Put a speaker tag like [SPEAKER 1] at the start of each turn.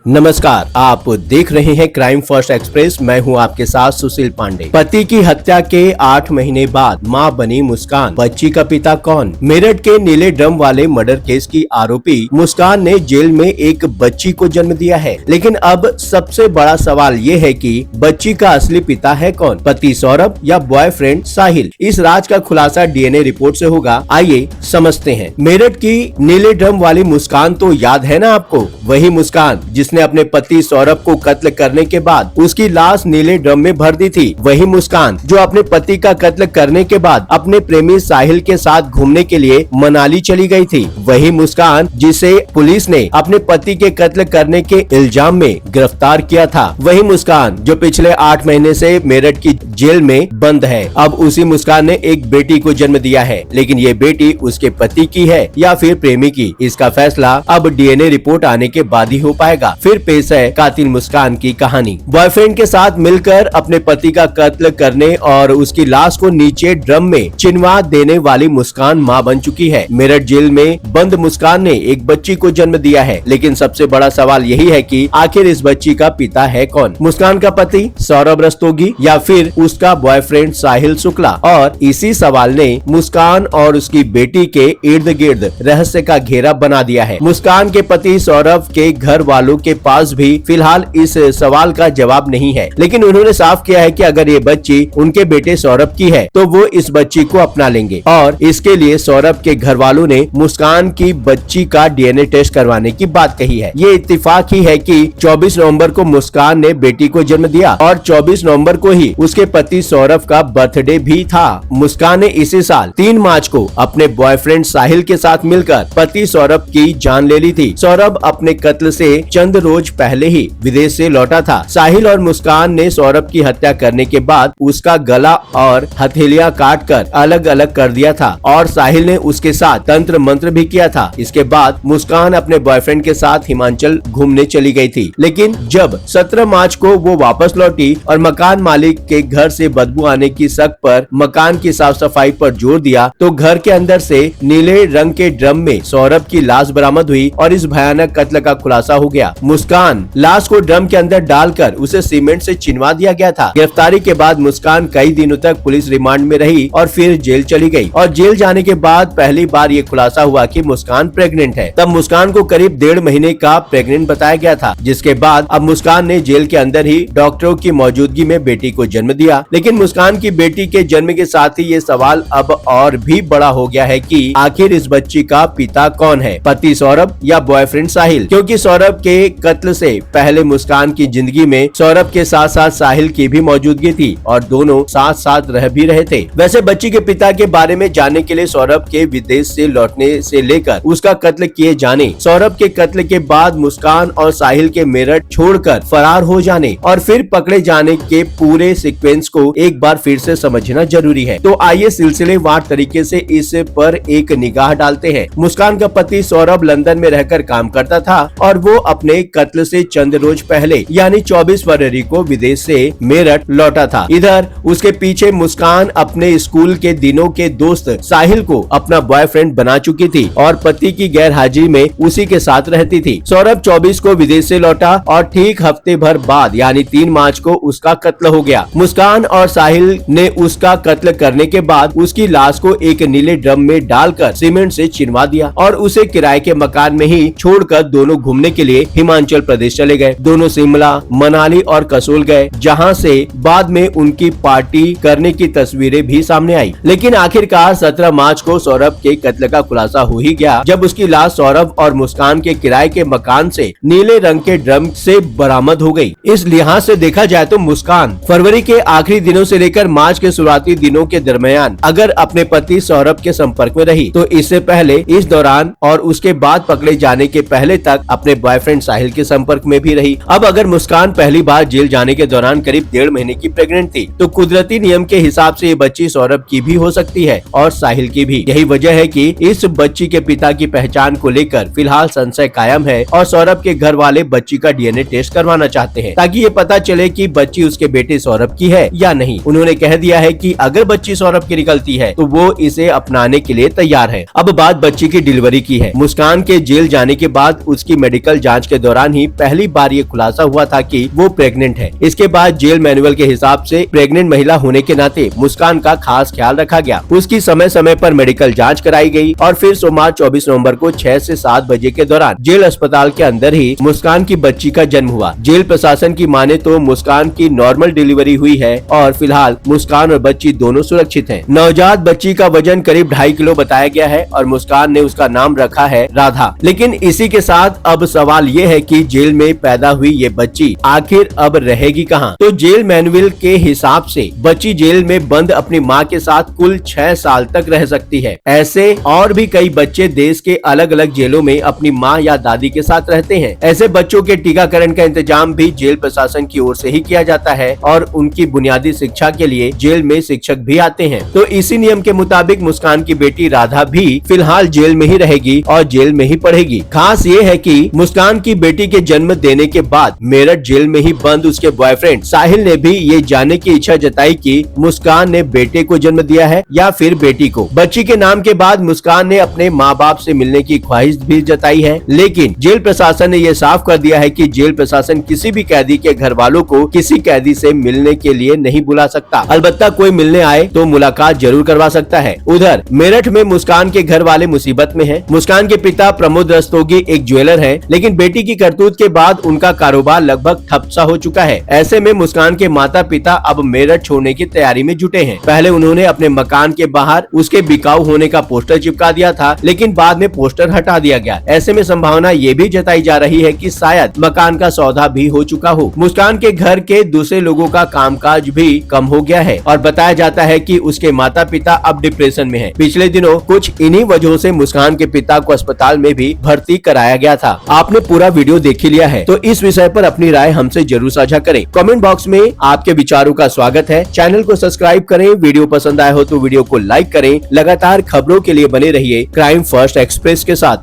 [SPEAKER 1] नमस्कार, आप देख रहे हैं क्राइम फर्स्ट एक्सप्रेस। मैं हूं आपके साथ सुशील पांडे। पति की हत्या के 8 महीने बाद मां बनी मुस्कान। बच्ची का पिता कौन? मेरठ के नीले ड्रम वाले मर्डर केस की आरोपी मुस्कान ने जेल में एक बच्ची को जन्म दिया है। लेकिन अब सबसे बड़ा सवाल ये है कि बच्ची का असली पिता है कौन? पति सौरभ या बॉयफ्रेंड साहिल? इस राज का खुलासा डीएनए रिपोर्ट से होगा। आइए समझते हैं। मेरठ की नीले ड्रम वाली मुस्कान तो याद है ना आपको? वही मुस्कान जिसने अपने पति सौरभ को कत्ल करने के बाद उसकी लाश नीले ड्रम में भर दी थी। वही मुस्कान जो अपने पति का कत्ल करने के बाद अपने प्रेमी साहिल के साथ घूमने के लिए मनाली चली गई थी। वही मुस्कान जिसे पुलिस ने अपने पति के कत्ल करने के इल्जाम में गिरफ्तार किया था। वही मुस्कान जो पिछले 8 महीने से मेरठ की जेल में बंद है। अब उसी मुस्कान ने एक बेटी को जन्म दिया है, लेकिन ये बेटी उसके पति की है या फिर प्रेमी की, इसका फैसला अब डीएनए रिपोर्ट आने के बाद ही हो पाएगा। फिर पेश है कातिल मुस्कान की कहानी। बॉयफ्रेंड के साथ मिलकर अपने पति का कत्ल करने और उसकी लाश को नीचे ड्रम में चिनवा देने वाली मुस्कान मां बन चुकी है। मेरठ जेल में बंद मुस्कान ने एक बच्ची को जन्म दिया है, लेकिन सबसे बड़ा सवाल यही है कि आखिर इस बच्ची का पिता है कौन? मुस्कान का पति सौरभ रस्तोगी या फिर उसका बॉयफ्रेंड साहिल शुक्ला? और इसी सवाल ने मुस्कान और उसकी बेटी के इर्द गिर्द रहस्य का घेरा बना दिया है। मुस्कान के पति सौरभ के घर वालों के पास भी फिलहाल इस सवाल का जवाब नहीं है, लेकिन उन्होंने साफ किया है कि अगर ये बच्ची उनके बेटे सौरभ की है तो वो इस बच्ची को अपना लेंगे। और इसके लिए सौरभ के घर वालों ने मुस्कान की बच्ची का डीएनए टेस्ट करवाने की बात कही है। ये इत्तेफाक ही है कि 24 नवंबर को मुस्कान ने बेटी को जन्म दिया और 24 नवंबर को ही उसके पति सौरभ का बर्थडे भी था। मुस्कान ने इसी साल 3 मार्च को अपने बॉयफ्रेंड साहिल के साथ मिलकर पति सौरभ की जान ले ली थी। सौरभ अपने कत्ल से चंद रोज पहले ही विदेश से लौटा था। साहिल और मुस्कान ने सौरभ की हत्या करने के बाद उसका गला और हथेलियां काटकर अलग अलग कर दिया था और साहिल ने उसके साथ तंत्र मंत्र भी किया था। इसके बाद मुस्कान अपने बॉयफ्रेंड के साथ हिमाचल घूमने चली गई थी, लेकिन जब 17 मार्च को वो वापस लौटी और मकान मालिक के घर से बदबू आने की शक पर मकान की साफ सफाई पर जोर दिया तो घर के अंदर से नीले रंग के ड्रम में सौरभ की लाश बरामद हुई और इस भयानक कत्ल का खुलासा हो गया। मुस्कान लाश को ड्रम के अंदर डालकर उसे सीमेंट से चिनवा दिया गया था। गिरफ्तारी के बाद मुस्कान कई दिनों तक पुलिस रिमांड में रही और फिर जेल चली गई और जेल जाने के बाद पहली बार ये खुलासा हुआ कि मुस्कान प्रेग्नेंट है। तब मुस्कान को करीब 1.5 महीने का प्रेग्नेंट बताया गया था, जिसके बाद अब मुस्कान ने जेल के अंदर ही डॉक्टरों की मौजूदगी में बेटी को जन्म दिया। लेकिन मुस्कान की बेटी के जन्म के साथ ही ये सवाल अब और भी बड़ा हो गया है कि आखिर इस बच्ची का पिता कौन है? पति सौरभ या बॉयफ्रेंड साहिल? क्योंकि सौरभ के कत्ल से पहले मुस्कान की जिंदगी में सौरभ के साथ साथ साहिल की भी मौजूदगी थी और दोनों साथ साथ रह भी रहे थे। वैसे बच्ची के पिता के बारे में जानने के लिए सौरभ के विदेश से लौटने से लेकर उसका कत्ल किए जाने, सौरभ के कत्ल के बाद मुस्कान और साहिल के मेरठ छोड़कर फरार हो जाने और फिर पकड़े जाने के पूरे सीक्वेंस को एक बार फिर से समझना जरूरी है। तो आइए सिलसिलेवार तरीके से इस पर एक निगाह डालते हैं। मुस्कान का पति सौरभ लंदन में रहकर काम करता था और वो अपने कत्ल से चंद रोज पहले यानी 24 फरवरी को विदेश से मेरठ लौटा था। इधर उसके पीछे मुस्कान अपने स्कूल के दिनों के दोस्त साहिल को अपना बॉयफ्रेंड बना चुकी थी और पति की गैर हाजिरी में उसी के साथ रहती थी। सौरभ 24 को विदेश से लौटा और ठीक हफ्ते भर बाद यानी 3 मार्च को उसका कत्ल हो गया। मुस्कान और साहिल ने उसका कत्ल करने के बाद उसकी लाश को एक नीले ड्रम में डालकर सीमेंट से चिनवा दिया और उसे किराए के मकान में ही छोड़कर दोनों घूमने के लिए हिमाचल प्रदेश चले गए। दोनों शिमला, मनाली और कसोल गए, जहां से बाद में उनकी पार्टी करने की तस्वीरें भी सामने आई। लेकिन आखिरकार 17 मार्च को सौरभ के कत्ल का खुलासा हो ही गया, जब उसकी लाश सौरभ और मुस्कान के किराए के मकान से नीले रंग के ड्रम से बरामद हो गई। इस लिहाज से देखा जाए तो मुस्कान फरवरी के आखिरी दिनों से लेकर मार्च के शुरुआती दिनों के दरमियान अगर अपने पति सौरभ के संपर्क में रही तो इससे पहले, इस दौरान और उसके बाद पकड़े जाने के पहले तक अपने बॉयफ्रेंड साहिल के संपर्क में भी रही। अब अगर मुस्कान पहली बार जेल जाने के दौरान करीब 1.5 महीने की प्रेग्नेंट थी तो कुदरती नियम के हिसाब से ये बच्ची सौरभ की भी हो सकती है और साहिल की भी। यही वजह है कि इस बच्ची के पिता की पहचान को लेकर फिलहाल संशय कायम है और सौरभ के घर वाले बच्ची का डीएनए टेस्ट करवाना चाहते हैं ताकि ये पता चले कि बच्ची उसके बेटे सौरभ की है या नहीं। उन्होंने कह दिया है कि अगर बच्ची सौरभ की निकलती है तो वो इसे अपनाने के लिए तैयार है। अब बात बच्ची की डिलीवरी की है। मुस्कान के जेल जाने के बाद उसकी मेडिकल जाँच के दौरान दौरान ही पहली बार ये खुलासा हुआ था कि वो प्रेग्नेंट है। इसके बाद जेल मैनुअल के हिसाब से प्रेग्नेंट महिला होने के नाते मुस्कान का खास ख्याल रखा गया। उसकी समय समय पर मेडिकल जांच कराई गई और फिर सोमवार 24 नवंबर को 6 से 7 बजे के दौरान जेल अस्पताल के अंदर ही मुस्कान की बच्ची का जन्म हुआ। जेल प्रशासन की माने तो मुस्कान की नॉर्मल डिलीवरी हुई है और फिलहाल मुस्कान और बच्ची दोनों सुरक्षित हैं। नवजात बच्ची का वजन करीब 2.5 किलो बताया गया है और मुस्कान ने उसका नाम रखा है राधा। लेकिन इसी के साथ अब सवाल ये है कि जेल में पैदा हुई ये बच्ची आखिर अब रहेगी कहाँ? तो जेल मैनुअल के हिसाब से बच्ची जेल में बंद अपनी माँ के साथ कुल 6 साल तक रह सकती है। ऐसे और भी कई बच्चे देश के अलग अलग जेलों में अपनी माँ या दादी के साथ रहते हैं। ऐसे बच्चों के टीकाकरण का इंतजाम भी जेल प्रशासन की ओर से ही किया जाता है और उनकी बुनियादी शिक्षा के लिए जेल में शिक्षक भी आते हैं। तो इसी नियम के मुताबिक मुस्कान की बेटी राधा भी फिलहाल जेल में ही रहेगी और जेल में ही पढ़ेगी। खास ये है कि मुस्कान की बेटी के जन्म देने के बाद मेरठ जेल में ही बंद उसके बॉयफ्रेंड साहिल ने भी ये जानने की इच्छा जताई कि मुस्कान ने बेटे को जन्म दिया है या फिर बेटी को। बच्ची के नाम के बाद मुस्कान ने अपने माँ बाप से मिलने की ख्वाहिश भी जताई है, लेकिन जेल प्रशासन ने ये साफ कर दिया है कि जेल प्रशासन किसी भी कैदी के घर वालों को किसी कैदी से मिलने के लिए नहीं बुला सकता। अलबत्ता कोई मिलने आए तो मुलाकात जरूर करवा सकता है। उधर मेरठ में मुस्कान के घर वाले मुसीबत में हैं। मुस्कान के पिता प्रमोद रस्तोगी एक ज्वेलर हैं, लेकिन बेटी की करतूत के बाद उनका कारोबार लगभग ठप सा हो चुका है। ऐसे में मुस्कान के माता पिता अब मेरठ छोड़ने की तैयारी में जुटे हैं। पहले उन्होंने अपने मकान के बाहर उसके बिकाऊ होने का पोस्टर चिपका दिया था, लेकिन बाद में पोस्टर हटा दिया गया। ऐसे में संभावना ये भी जताई जा रही है कि शायद मकान का सौदा भी हो चुका हो। मुस्कान के घर के दूसरे लोगों का कामकाज भी कम हो गया है और बताया जाता है कि उसके माता पिता अब डिप्रेशन में हैं। पिछले दिनों कुछ इन्हीं वजहों से मुस्कान के पिता को अस्पताल में भी भर्ती कराया गया था। आपने पूरा वीडियो देख लिया है तो इस विषय पर अपनी राय हमसे जरूर साझा करें। कमेंट बॉक्स में आपके विचारों का स्वागत है। चैनल को सब्सक्राइब करें, वीडियो पसंद आए हो तो वीडियो को लाइक करें। लगातार खबरों के लिए बने रहिए क्राइम फर्स्ट एक्सप्रेस के साथ।